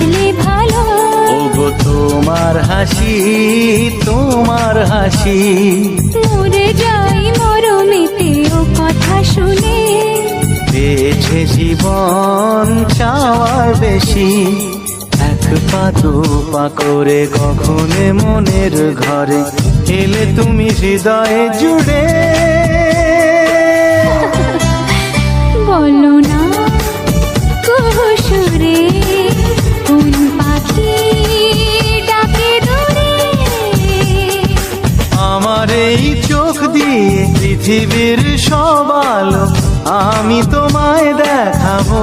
হাসলে ভালো। ওগো তোমার হাসি, তোমার হাসি, মরে যাই মরমেতে ও কথা শুনে। পেয়েছে জীবন চাওয়ার বেশি, এক পা দু পা করে কখনে মনের ঘরে এলে তুমি হৃদয়ে জুড়ে। বলো না কুহুসুরে কোন পাখি ডাকে দূরে। আমার এই চোখ দিয়ে পৃথিবীর সব আলো আমি তোমায় দেখাবো।